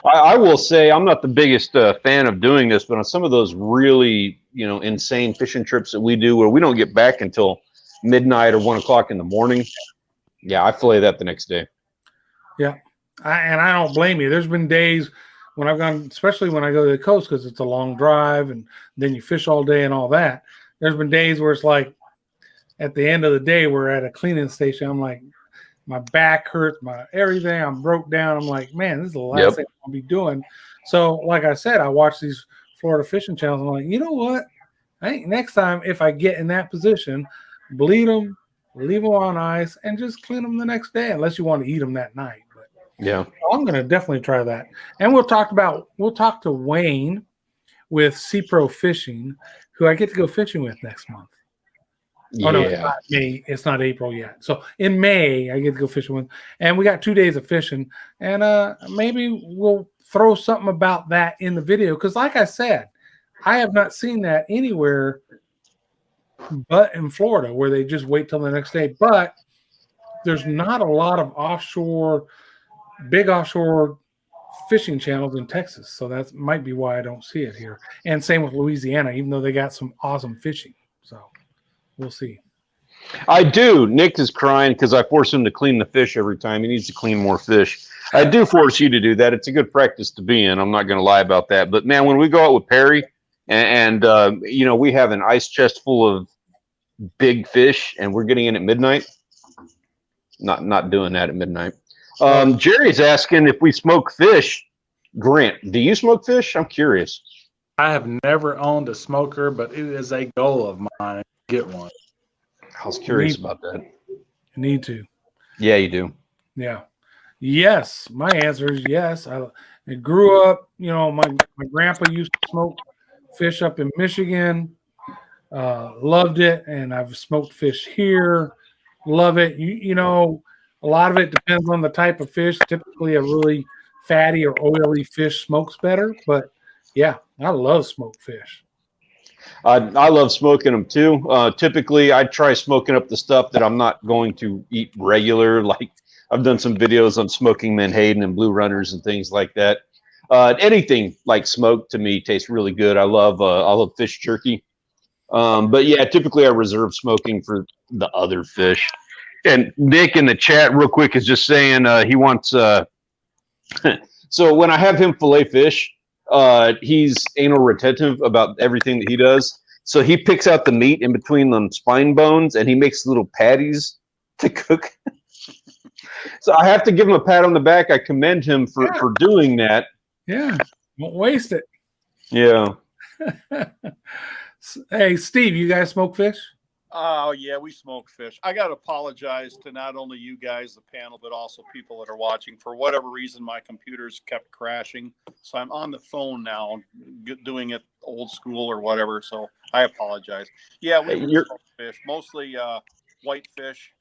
I will say I'm not the biggest fan of doing this, but on some of those really, insane fishing trips that we do where we don't get back until midnight or 1 o'clock in the morning, yeah, I fillet that the next day. Yeah. I don't blame you. There's been days when I've gone, especially when I go to the coast, because it's a long drive and then you fish all day and all that. There's been days where it's like at the end of the day, we're at a cleaning station. I'm like, my back hurts, my everything. I'm broke down. I'm like, man, this is the last thing I'll be doing. So, like I said, I watch these Florida fishing channels. I'm like, you know what? I think next time, if I get in that position, bleed them, leave them on ice, and just clean them the next day, unless you want to eat them that night. But yeah, I'm going to definitely try that. And we'll talk to Wayne with Sea Pro Fishing, who I get to go fishing with next month. Yeah. Oh no, it's not May. It's not April yet. So in May, I get to go fishing with, and we got 2 days of fishing, and maybe we'll throw something about that in the video because, like I said, I have not seen that anywhere but in Florida, where they just wait till the next day. But there's not a lot of big offshore fishing channels in Texas, so that might be why I don't see it here. And same with Louisiana, even though they got some awesome fishing. So. We'll see. I do. Nick is crying because I force him to clean the fish every time. He needs to clean more fish. I do force you to do that. It's a good practice to be in. I'm not going to lie about that. But, man, when we go out with Perry and we have an ice chest full of big fish and we're getting in at midnight, not doing that at midnight. Jerry's asking if we smoke fish. Grant, do you smoke fish? I'm curious. I have never owned a smoker, but it is a goal of mine. Get one. I was curious about that. You need to. Yeah, you do. Yeah. Yes. My answer is yes. I grew up, my grandpa used to smoke fish up in Michigan. Loved it. And I've smoked fish here. Love it. A lot of it depends on the type of fish. Typically a really fatty or oily fish smokes better. But yeah, I love smoked fish. I love smoking them too. Typically, I try smoking up the stuff that I'm not going to eat regular. Like I've done some videos on smoking menhaden and blue runners and things like that. Anything like smoked to me tastes really good. I love fish jerky. But yeah, typically I reserve smoking for the other fish. And Nick in the chat real quick is just saying he wants. So when I have him fillet fish, he's anal retentive about everything that he does. So he picks out the meat in between them spine bones and he makes little patties to cook. So I have to give him a pat on the back. I commend him for doing that. Yeah. Won't waste it. Yeah. Hey, Steve, you guys smoke fish? Oh, yeah, we smoke fish. I got to apologize to not only you guys, the panel, but also people that are watching. For whatever reason, my computer's kept crashing. So I'm on the phone now doing it old school or whatever. So I apologize. Yeah, we smoke fish, mostly whitefish.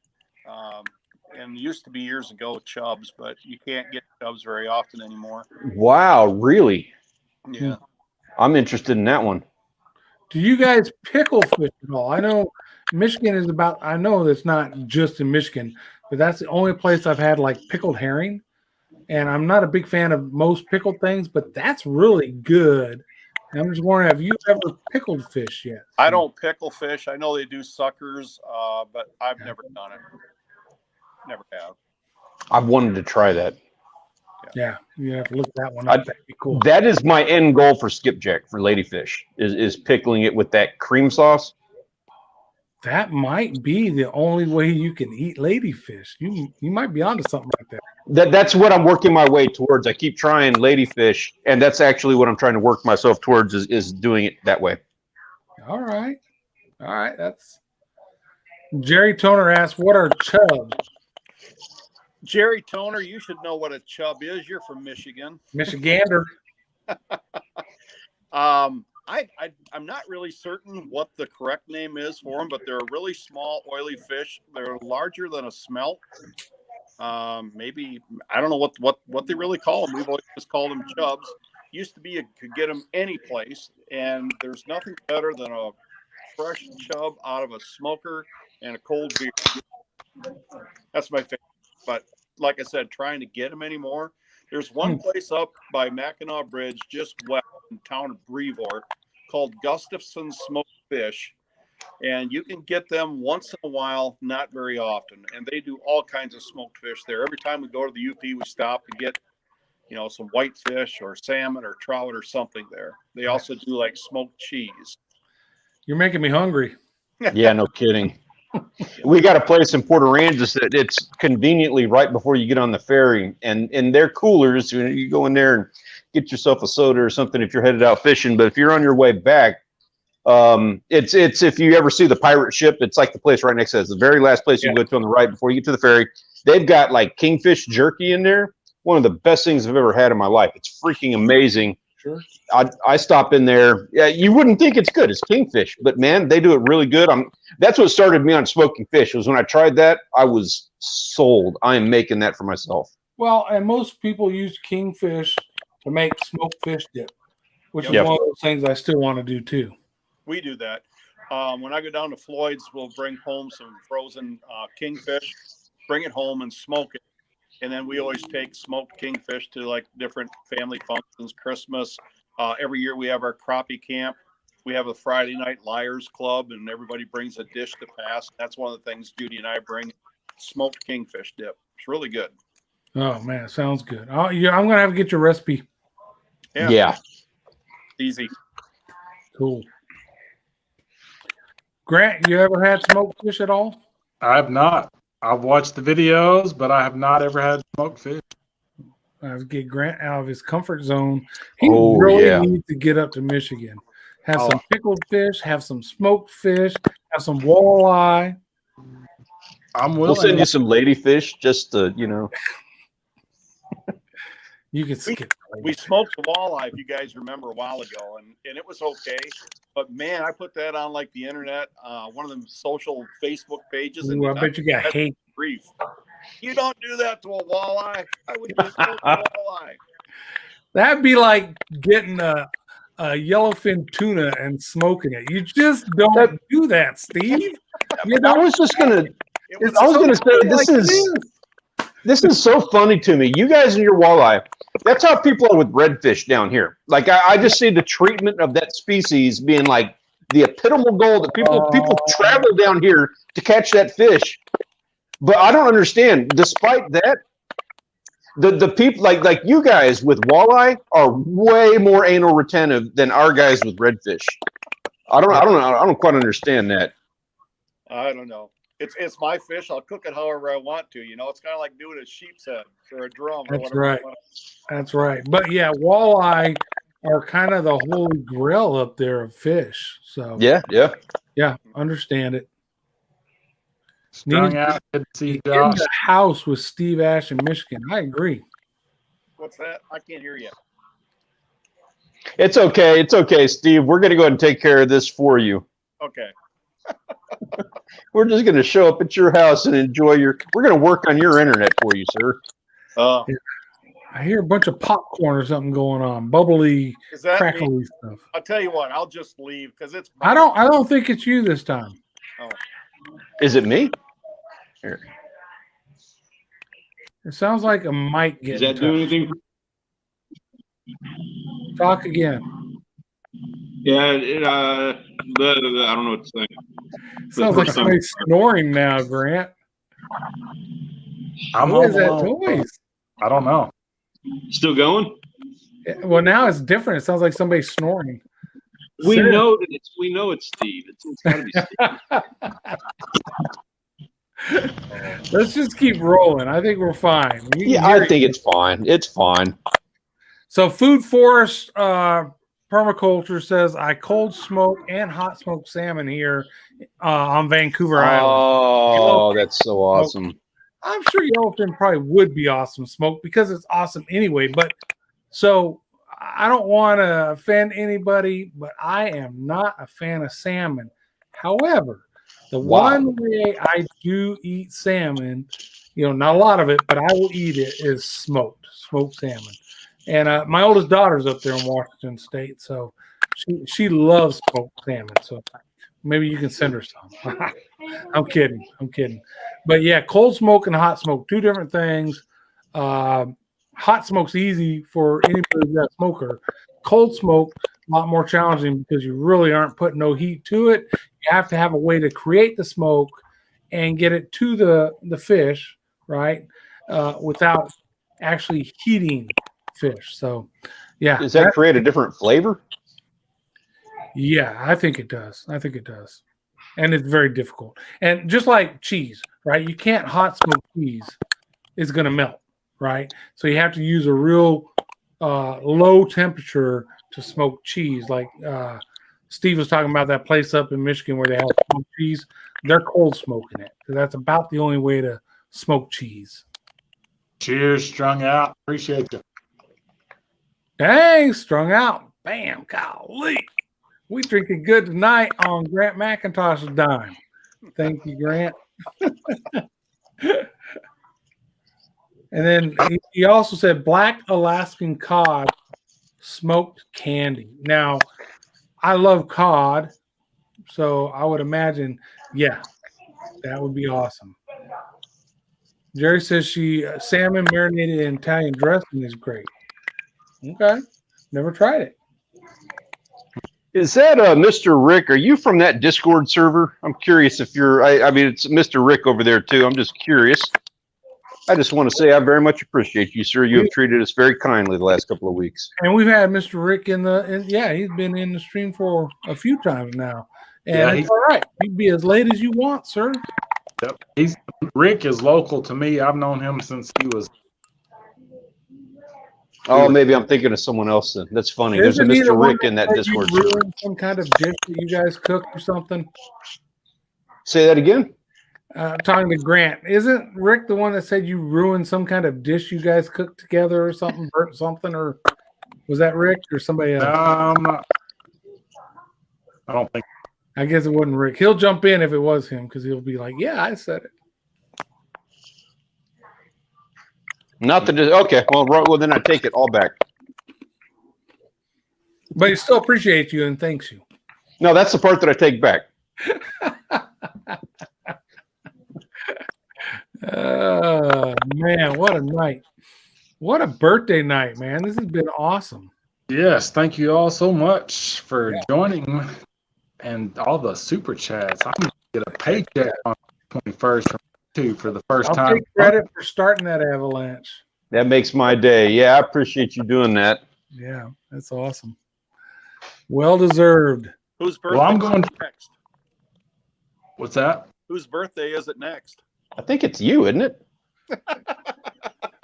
And used to be years ago chubs, but you can't get chubs very often anymore. Wow, really? Yeah. I'm interested in that one. Do you guys pickle fish at all? I know Michigan is I know it's not just in Michigan, but that's the only place I've had like pickled herring. And I'm not a big fan of most pickled things, but that's really good. And I'm just wondering, have you ever pickled fish yet? I don't pickle fish. I know they do suckers, but I've never done it. Never have. I've wanted to try that. Yeah, you have to look that one up. That'd be cool. That is my end goal for skipjack for ladyfish is pickling it with that cream sauce. That might be the only way you can eat ladyfish. You might be onto something like that. That's what I'm working my way towards. I keep trying ladyfish, and that's actually what I'm trying to work myself towards is doing it that way. All right. That's Jerry Toner asks, what are chubs? Jerry Toner, you should know what a chub is. You're from Michigan. Michigander. I'm not really certain what the correct name is for them, but they're a really small, oily fish. They're larger than a smelt. Maybe I don't know what they really call them. We've always just called them chubs. Used to be you could get them any place, and there's nothing better than a fresh chub out of a smoker and a cold beer. That's my favorite. But like I said, trying to get them anymore. There's one place up by Mackinac Bridge, just west in town of Brevoort, called Gustafson's Smoked Fish. And you can get them once in a while, not very often. And they do all kinds of smoked fish there. Every time we go to the UP, we stop to get, some whitefish or salmon or trout or something there. They also do like smoked cheese. You're making me hungry. Yeah, no kidding. We got a place in Port Aransas that it's conveniently right before you get on the ferry, and their coolers, you go in there and get yourself a soda or something if you're headed out fishing. But if you're on your way back, it's if you ever see the pirate ship, it's like the place right next to it. It's the very last place you go to on the right before you get to the ferry. They've got like kingfish jerky in there. One of the best things I've ever had in my life. It's freaking amazing. Sure. I stop in there. Yeah, you wouldn't think it's good. It's kingfish, but man, they do it really good. That's what started me on smoking fish. Was when I tried that, I was sold. I am making that for myself. Well, and most people use kingfish to make smoked fish dip, which is Yep. one of those things I still want to do too. We do that. When I go down to Floyd's, we'll bring home some frozen kingfish, bring it home and smoke it. And then we always take smoked kingfish to like different family functions, Christmas. Every year we have our crappie camp. We have a Friday night Liars Club, and everybody brings a dish to pass. That's one of the things Judy and I bring, smoked kingfish dip. It's really good. Oh man, sounds good. I'm gonna have to get your recipe. Yeah. Easy. Cool. Grant, you ever had smoked fish at all? I have not. I've watched the videos, but I have not ever had smoked fish. I have to get Grant out of his comfort zone. He Oh, really yeah. needs to get up to Michigan. Have some pickled fish, have some smoked fish, have some walleye. I'm We'll willing. send you some ladyfish just to, You can skip. We smoked the walleye, if you guys remember, a while ago, and it was okay. But man, I put that on like the internet, one of them social Facebook pages, and Ooh, I bet you got hate. grief. You don't do that to a walleye. I would just smoke a walleye. That'd be like getting a yellowfin tuna and smoking it. You just don't do that, Steve. I was just gonna. I was gonna say this is so funny to me. You guys and your walleye. That's how people are with redfish down here. Like I just see the treatment of that species being like the epitomal goal that people travel down here to catch that fish. But I don't understand. Despite that, the people like you guys with walleye are way more anal retentive than our guys with redfish. I don't quite understand that. I don't know. It's my fish. I'll cook it however I want to. It's kind of like doing a sheep's head or a drum. Or That's whatever. right. That's right. But yeah, walleye are kind of the holy grail up there of fish. So Yeah. Understand it. Strung out. Good to see In Josh. the house with Steve Ash in Michigan. I agree. What's that? I can't hear you. It's okay. It's okay, Steve. We're gonna go ahead and take care of this for you. Okay. We're just gonna show up at your house and enjoy we're gonna work on your internet for you, sir. I hear a bunch of popcorn or something going on, bubbly, Is that crackly me? stuff. I'll tell you what. I'll just leave because it's. I don't think it's you this time. Oh. Is it me? Here. It sounds like a mic Does getting that do anything? Talk again. Yeah, I don't know what to say. Sounds like somebody's snoring now, Grant. I'm What is that home alone. noise? I don't know. Still going? Well, now it's different. It sounds like somebody's snoring. We Sarah- know it's Steve. It's got to be Steve. Let's just keep rolling. I think we're fine. We can Yeah, hear I you. think it's fine. It's fine. So. Food Forest Permaculture says I cold smoke and hot smoke salmon here on Vancouver Island. Oh, that's so awesome. I'm sure yellowfin probably would be awesome smoked because it's awesome anyway. But so I don't want to offend anybody, but I am not a fan of salmon. However, the one way I do eat salmon, not a lot of it, but I will eat it, is smoked salmon. And my oldest daughter's up there in Washington State, so she loves smoked salmon. So maybe you can send her some. I'm kidding. But yeah, cold smoke and hot smoke, two different things. Hot smoke's easy for anybody who's got a smoker. Cold smoke, a lot more challenging because you really aren't putting no heat to it. You have to have a way to create the smoke and get it to the fish, right? Without actually heating fish. So, yeah. Does that create a different flavor? Yeah, I think it does. And it's very difficult. And just like cheese, right? You can't hot smoke cheese. It's going to melt, right? So you have to use a real low temperature to smoke cheese. Like Steve was talking about that place up in Michigan where they have smoked cheese. They're cold smoking it because that's about the only way to smoke cheese. Cheers, strung out. Appreciate you. Dang, strung out. Bam, golly. We drinking good tonight on Grant McIntosh's dime. Thank you, Grant. And then he also said black Alaskan cod smoked candy. Now, I love cod, so I would imagine, yeah, that would be awesome. Jerry says salmon marinated in Italian dressing is great. Okay, never tried it. Is that Mr. Rick? Are you from that Discord server? I'm curious if you're. I mean, it's Mr. Rick over there too. I'm just curious. I just want to say I very much appreciate you, sir. You have treated us very kindly the last couple of weeks. And we've had Mr. Rick he's been in the stream for a few times now. And it's all right. You can be as late as you want, sir. Yep. Rick is local to me. I've known him since he was. Oh, maybe I'm thinking of someone else then. That's funny. There's a Mr. Rick in that Discord server. Some kind of dish that you guys cooked or something? Say that again? Talking to Grant, isn't Rick the one that said you ruined some kind of dish you guys cooked together or something, burnt something, or was that Rick or somebody else? I don't think. I guess it wasn't Rick. He'll jump in if it was him because he'll be like, "Yeah, I said it." Not that. Okay, well, then I take it all back. But he still appreciates you and thanks you. No, that's the part that I take back. Man, what a night. What a birthday night, man. This has been awesome. Yes, thank you all so much for joining and all the super chats. I'm going to get a paycheck on the 21st from YouTube for the first time. I'll take credit for starting that avalanche. That makes my day. Yeah, I appreciate you doing that. Yeah, that's awesome. Well deserved. Whose birthday I'm going next? What's that? Whose birthday is it next? I think it's you, isn't it?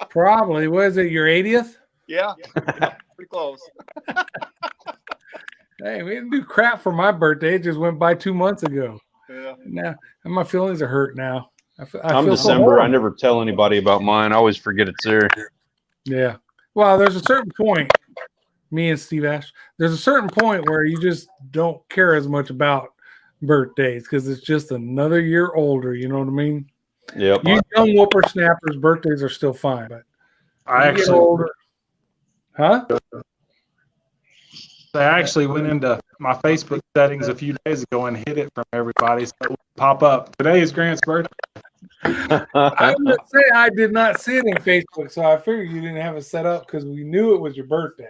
Probably. What is it, your 80th? Yeah, pretty close. Hey, we didn't do crap for my birthday. It just went by 2 months ago. Yeah. Now, and my feelings are hurt now. I I'm feel December. So I never tell anybody about mine. I always forget it's there. Yeah. Well, there's a certain point, me and Steve Ash, there's a certain point where you just don't care as much about birthdays because it's just another year older. You know what I mean? Yep. You young whippersnappers, birthdays are still fine, but I get older. Huh? I actually went into my Facebook settings a few days ago and hid it from everybody so it would pop up. Today is Grant's birthday. I would say I did not see it in Facebook, so I figured you didn't have it set up because we knew it was your birthday.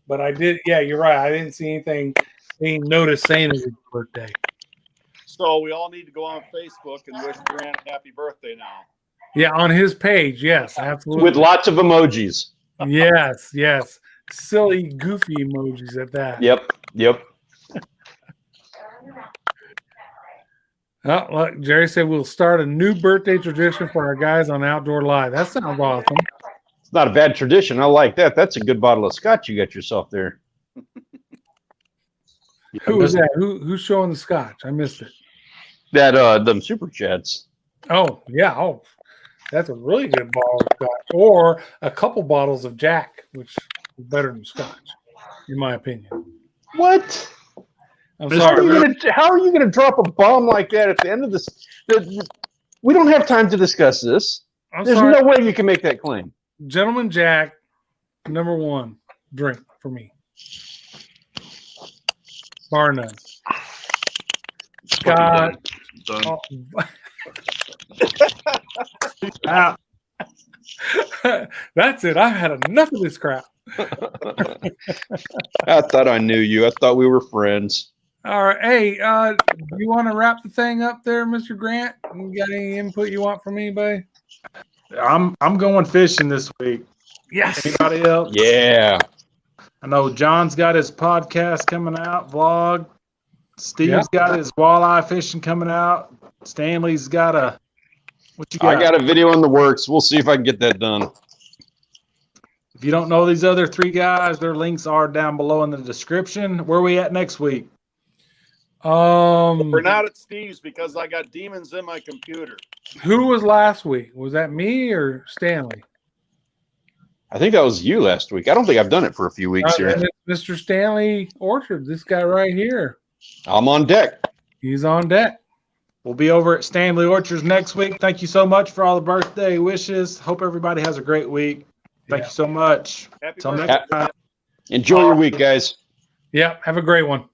But I did. Yeah, you're right. I didn't see anything notice saying it was your birthday. So we all need to go on Facebook and wish Grant a happy birthday now. Yeah, on his page. Yes, absolutely. With lots of emojis. Yes. Silly, goofy emojis at that. Yep. Oh, look, Jerry said we'll start a new birthday tradition for our guys on Outdoor Live. That sounds awesome. It's not a bad tradition. I like that. That's a good bottle of scotch you got yourself there. Who was that? Who's showing the scotch? I missed it. That them super chats. Oh, yeah. Oh, That's a really good bottle of scotch, or a couple bottles of Jack, which is better than scotch, in my opinion. What? I'm Mr. sorry. How are you gonna drop a bomb like that at the end of this? We don't have time to discuss this. I'm There's sorry. no way you can make that claim. Gentleman Jack, #1 drink for me. Bar none. Scott. Done. Oh, Out. that's it. I've had enough of this crap. I thought I knew you. I thought we were friends. All right. Hey, do you want to wrap the thing up there, Mr. Grant? You got any input you want from anybody? I'm going fishing this week. Yes. Anybody else? Yeah. I know John's got his podcast coming out, vlog. Steve's got his walleye fishing coming out. Stanley's got a what you got? I got a video in the works. We'll see if I can get that done. If you don't know these other three guys, their links are down below in the description. Where are we at next week? We're not at Steve's because I got demons in my computer. Who was last week? Was that me or Stanley? I think that was you last week. I don't think I've done it for a few weeks here. And it's Mr. Stanley Orchard, this guy right here. I'm on deck. He's on deck. We'll be over at Stanley Orchards next week. Thank you so much for all the birthday wishes. Hope everybody has a great week. Thank you so much. Happy Till birthday. next time. Enjoy your week, guys. Yep. Have a great one.